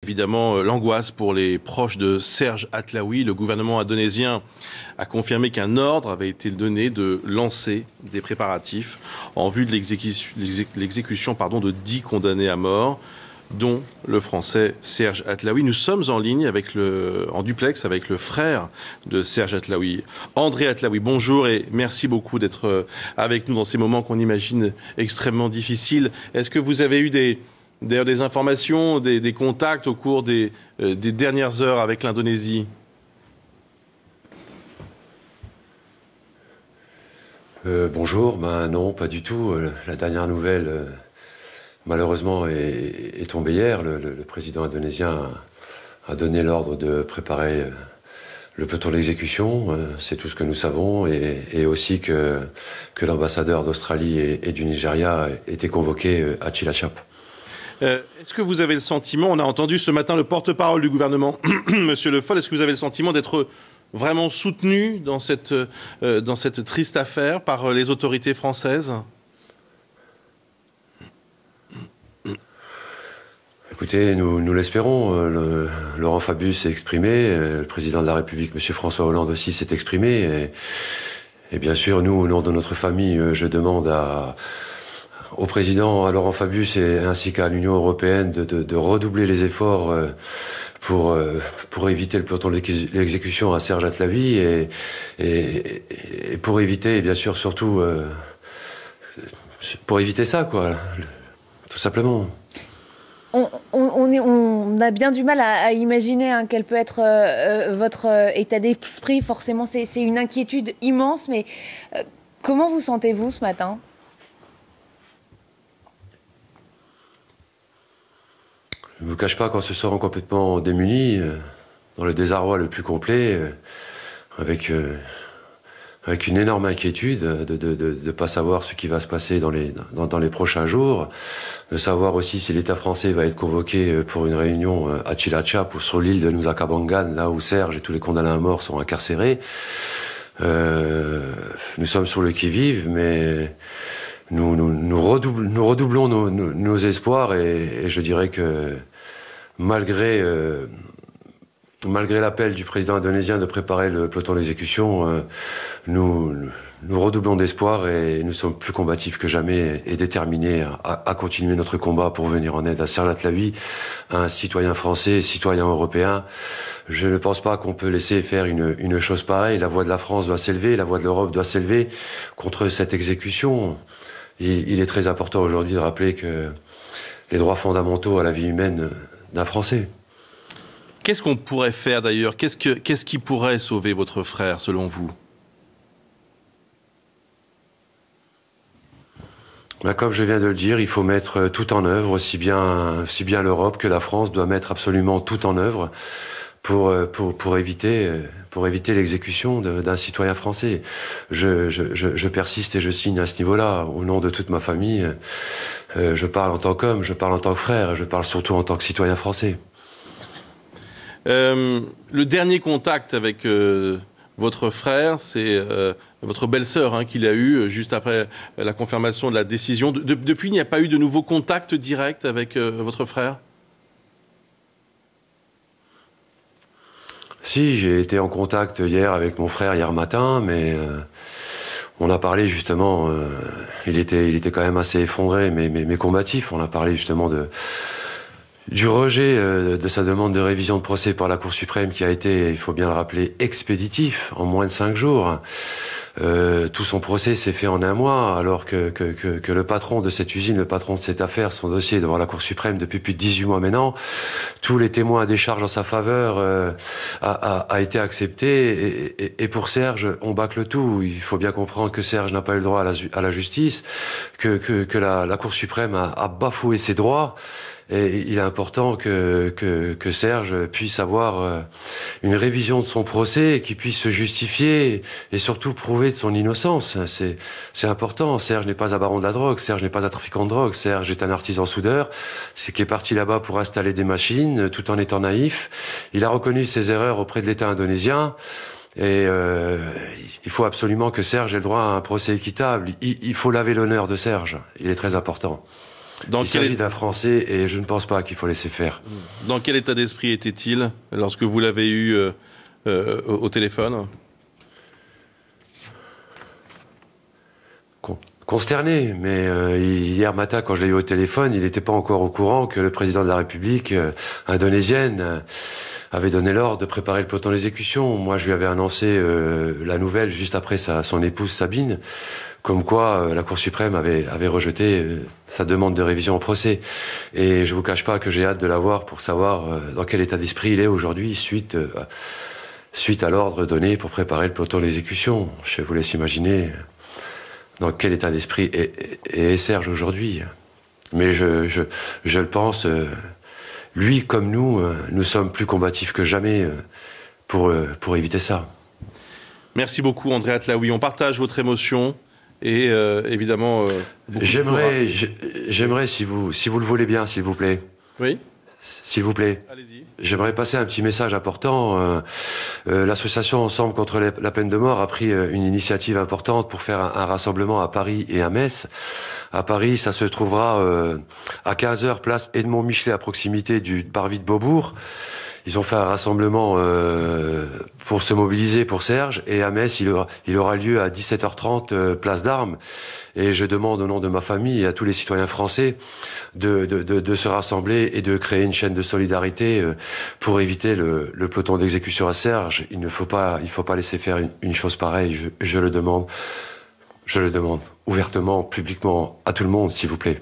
Évidemment, l'angoisse pour les proches de Serge Atlaoui. Le gouvernement indonésien a confirmé qu'un ordre avait été donné de lancer des préparatifs en vue de l'exécution de 10 condamnés à mort, dont le Français Serge Atlaoui. Nous sommes en ligne en duplex avec le frère de Serge Atlaoui, André Atlaoui. Bonjour et merci beaucoup d'être avec nous dans ces moments qu'on imagine extrêmement difficiles. Est-ce que vous avez eu des informations, des contacts au cours des dernières heures avec l'Indonésie? Bonjour, non, pas du tout. La dernière nouvelle, malheureusement, est tombée hier. Le président indonésien a donné l'ordre de préparer le peloton d'exécution. C'est tout ce que nous savons. Et aussi que l'ambassadeur d'Australie et du Nigeria était convoqué à Cilacap. Est-ce que vous avez le sentiment, on a entendu ce matin le porte-parole du gouvernement, Monsieur Le Foll, est-ce que vous avez le sentiment d'être vraiment soutenu dans cette triste affaire par les autorités françaises? Écoutez, nous l'espérons. Laurent Fabius s'est exprimé, le président de la République, M. François Hollande aussi s'est exprimé. Et bien sûr, nous, au nom de notre famille, je demande au président, à Laurent Fabius ainsi qu'à l'Union européenne de redoubler les efforts pour éviter le peloton d'exécution à Serge Atlaoui et pour éviter, et bien sûr, surtout, pour éviter ça, quoi, tout simplement. On a bien du mal à imaginer quel peut être votre état d'esprit. Forcément, c'est une inquiétude immense, mais comment vous sentez-vous ce matin ? Je ne vous cache pas qu'on se sent complètement démunis, dans le désarroi le plus complet, avec une énorme inquiétude de ne pas savoir ce qui va se passer dans les prochains jours, de savoir aussi si l'État français va être convoqué pour une réunion à Cilacap ou sur l'île de Nusa Kambangan, là où Serge et tous les condamnés à mort sont incarcérés. Nous sommes sur le qui-vive, mais nous redoublons nos espoirs et je dirais que malgré l'appel du président indonésien de préparer le peloton d'exécution, nous redoublons d'espoir et nous sommes plus combatifs que jamais et déterminés à continuer notre combat pour venir en aide à Serge Atlaoui, un citoyen français, citoyen européen. Je ne pense pas qu'on peut laisser faire une chose pareille. La voix de la France doit s'élever, la voix de l'Europe doit s'élever contre cette exécution. Il est très important aujourd'hui de rappeler que les droits fondamentaux à la vie humaine d'un Français. Qu'est-ce qu'on pourrait faire d'ailleurs? Qu'est-ce qui pourrait sauver votre frère, selon vous? Comme je viens de le dire, il faut mettre tout en œuvre, aussi bien l'Europe que la France doit mettre absolument tout en œuvre pour éviter l'exécution d'un citoyen français. Je persiste et je signe à ce niveau-là, au nom de toute ma famille. Je parle en tant qu'homme, je parle en tant que frère, je parle surtout en tant que citoyen français. Le dernier contact avec votre frère, c'est votre belle-sœur qu'il a eu juste après la confirmation de la décision. Depuis, il n'y a pas eu de nouveau contact direct avec votre frère? Si, j'ai été en contact hier avec mon frère hier matin, mais on a parlé justement, il était quand même assez effondré, mais combatif. On a parlé justement du rejet de sa demande de révision de procès par la Cour suprême qui a été, il faut bien le rappeler, expéditif en moins de 5 jours. Tout son procès s'est fait en un mois, alors que le patron de cette usine, le patron de cette affaire, son dossier est devant la Cour suprême depuis plus de 18 mois maintenant. Tous les témoins à décharge en sa faveur a été accepté. Et pour Serge, on bâcle tout. Il faut bien comprendre que Serge n'a pas eu le droit à la justice, que la Cour suprême a bafoué ses droits. Et il est important que Serge puisse avoir une révision de son procès et qu'il puisse se justifier et surtout prouver de son innocence. C'est important. Serge n'est pas un baron de la drogue. Serge n'est pas un trafiquant de drogue. Serge est un artisan soudeur. C'est qui est parti là-bas pour installer des machines tout en étant naïf. Il a reconnu ses erreurs auprès de l'État indonésien. Et il faut absolument que Serge ait le droit à un procès équitable. Il faut laver l'honneur de Serge. Il est très important. Il s'agit d'un Français et je ne pense pas qu'il faut laisser faire. Dans quel état d'esprit était-il lorsque vous l'avez eu au téléphone? Consterné, mais hier matin, quand je l'ai eu au téléphone, il n'était pas encore au courant que le président de la République indonésienne avait donné l'ordre de préparer le peloton d'exécution. Moi, je lui avais annoncé la nouvelle juste après son épouse Sabine, comme quoi la Cour suprême avait rejeté sa demande de révision au procès. Et je vous cache pas que j'ai hâte de la voir pour savoir dans quel état d'esprit il est aujourd'hui suite à l'ordre donné pour préparer le peloton d'exécution. Je vous laisse imaginer dans quel état d'esprit est Serge aujourd'hui. Mais je le pense, lui comme nous, nous sommes plus combatifs que jamais pour éviter ça. Merci beaucoup André Atlaoui. On partage votre émotion et évidemment... J'aimerais, si vous le voulez bien, s'il vous plaît. Oui. S'il vous plaît. Allez-y. J'aimerais passer un petit message important. L'association Ensemble contre la peine de mort a pris une initiative importante pour faire un rassemblement à Paris et à Metz. À Paris, ça se trouvera à 15h, place Edmond Michelet, à proximité du parvis de Beaubourg. Ils ont fait un rassemblement pour se mobiliser pour Serge. Et à Metz, il aura lieu à 17h30, place d'Armes. Et je demande au nom de ma famille et à tous les citoyens français de se rassembler et de créer une chaîne de solidarité pour éviter le peloton d'exécution à Serge. Il ne faut pas laisser faire une chose pareille. Je le demande ouvertement, publiquement, à tout le monde, s'il vous plaît.